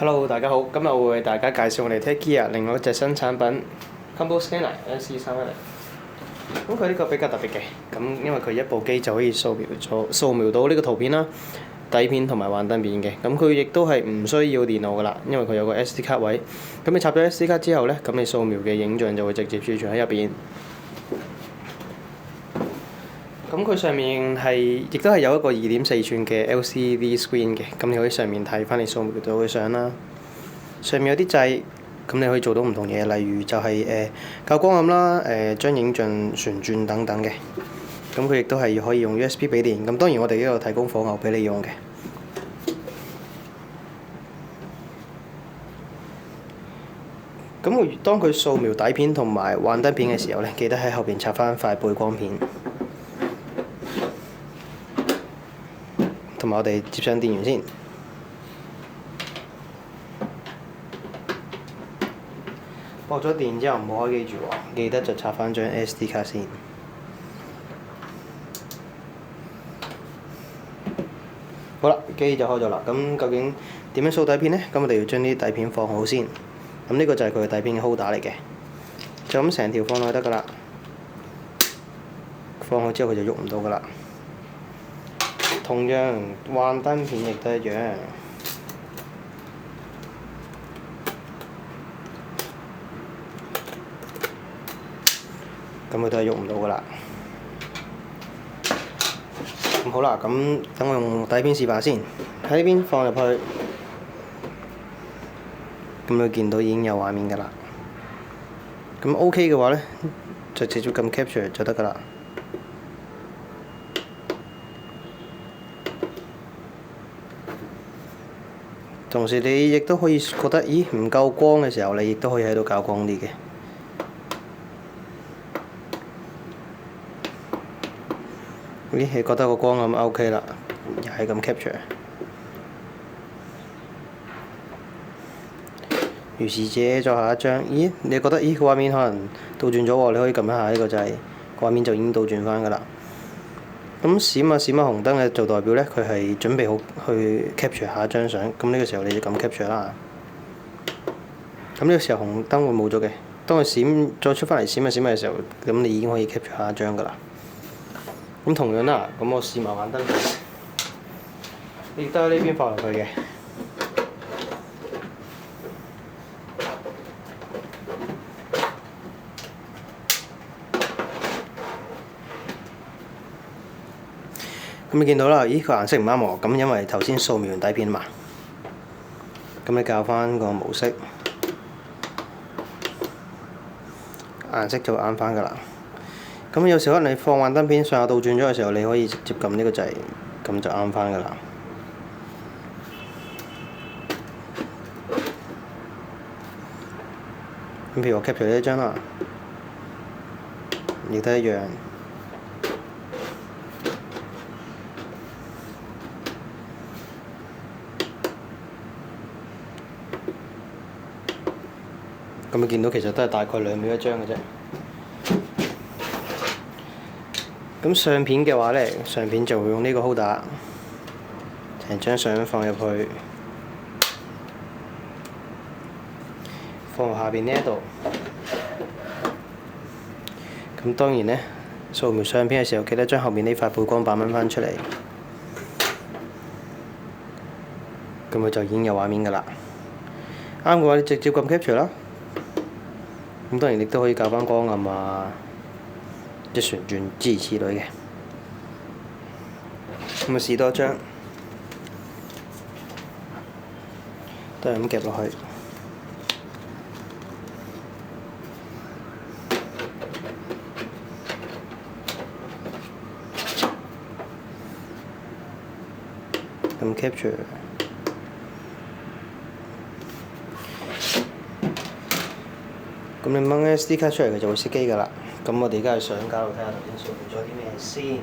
Hello，大家好，今日我會為大家介紹我哋 TechGear 另外一隻新產品 Combo Scanner SC310。咁佢呢個比較特別嘅，咁因為佢一部機就可以掃描到呢個圖片啦、底片同埋幻燈片嘅。咁佢亦都係唔需要電腦噶啦，因為佢有個 SD 卡位。咁你插咗 SD 卡之後呢，咁你掃描嘅影像就會直接儲存喺入邊。咁佢上面亦都係有一個2.4寸嘅 LCD screen 嘅，咁你可以上面睇翻你掃描到嘅相啦。上面有啲掣，咁你可以做到唔同嘢，例如就係校光暗啦、將影像旋轉等等嘅。咁佢亦都係可以用 USB 俾電，咁當然我哋呢度提供火牛俾你用嘅。咁當佢掃描底片同埋幻燈片嘅時候呢，記得喺後邊插翻塊背光片。同埋我哋接上電源先，駁咗電之後唔好開機住喎，記得就插翻張 SD 卡先。好啦，機就開咗啦。咁究竟點樣掃底片呢？咁我哋要將啲底片放好先。咁呢個就係佢嘅底片嘅 holder 嚟嘅，就咁成條放落去得㗎啦。放好之後佢就喐唔到㗎啦。同樣幻燈片亦都一樣，咁佢都係喐唔到噶啦。咁好啦，咁等我用底片示範先。喺呢邊放入去，咁你見到已經有畫面噶啦。咁 OK 嘅話呢，就直接撳 Capture 就得噶啦。同時你亦都可以覺得，咦唔夠光嘅時候，你亦都可以喺度較光啲嘅。咦，你覺得個光咁 OK 啦，又係咁 capture。如是者，再下一張，咦你覺得個畫面可能倒轉咗喎，你可以撳一下呢個掣，個畫面就已經倒轉翻㗎啦。咁閃啊紅燈嘅就代表呢，佢係準備好去 capture 下一張相。咁呢個時候你就撳 capture 啦。咁呢個時候紅燈會冇咗嘅。當佢閃再出翻嚟閃嘅時候，咁你已經可以 capture 下一張㗎啦。咁同樣啦，咁我試埋幻燈片，亦都喺呢邊放入去嘅。咁你見到啦，咦個顏色唔啱喎，咁因為頭先掃描完底片嘛，咁你校翻個模式，顏色就會啱翻㗎啦。咁有時可能你放幻燈片上下倒轉咗嘅時候，你可以直接撳呢個掣，咁就啱翻㗎啦。咁譬如我 capture 呢一張啦，亦都一樣。咁你見到其實都係大概2秒一張嘅啫。咁相片嘅話呢，相片就會用呢個 holder， 成張相放入去，放入下邊呢一度。咁當然呢，掃描相片嘅時候，記得將後面呢塊背光板掹翻出嚟，咁佢就已經有畫面㗎啦。啱嘅話，你直接撳 capture 啦。咁當然亦都可以校翻光暗啊，即旋轉諸如此類嘅。咁啊試多張，都係咁夾落去。咁 capture。咁你掹 SD 卡出嚟，佢就會熄機㗎啦。咁我哋而家去相架度睇下頭先掃描咗啲咩先。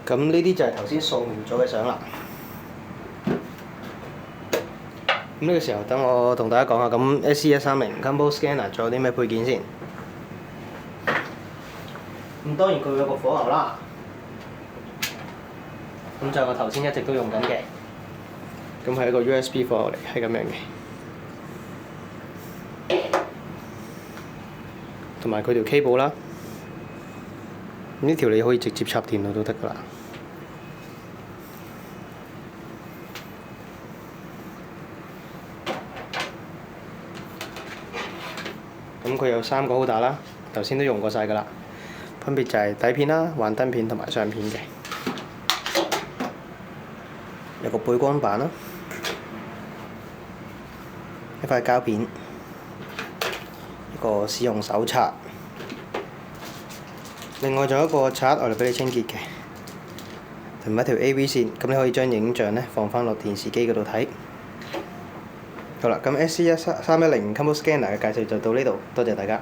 咁呢啲就係頭先掃描咗嘅相啦。咁呢個時候等我同大家講下，咁 SC130 Combo Scanner 仲有啲咩配件先？咁當然佢有個火牛啦，咁就我頭先一直都用緊嘅，咁係一個 USB 火牛嚟，係咁樣嘅，同埋佢條 cable 啦，呢條你可以直接插電腦都得㗎啦。咁佢有3個 holder 啦，頭先都用過晒㗎啦，分別就係底片啦、幻燈片同埋相片嘅。有個背光板啦，一塊膠片，一個使用手冊，另外仲有一個刷我嚟俾你清潔嘅，同埋一條 AV 線，咁你可以將影像呢放返落電視機嗰度睇。好啦，咁 SC130 Combo Scanner 嘅介紹就到呢度，多謝大家。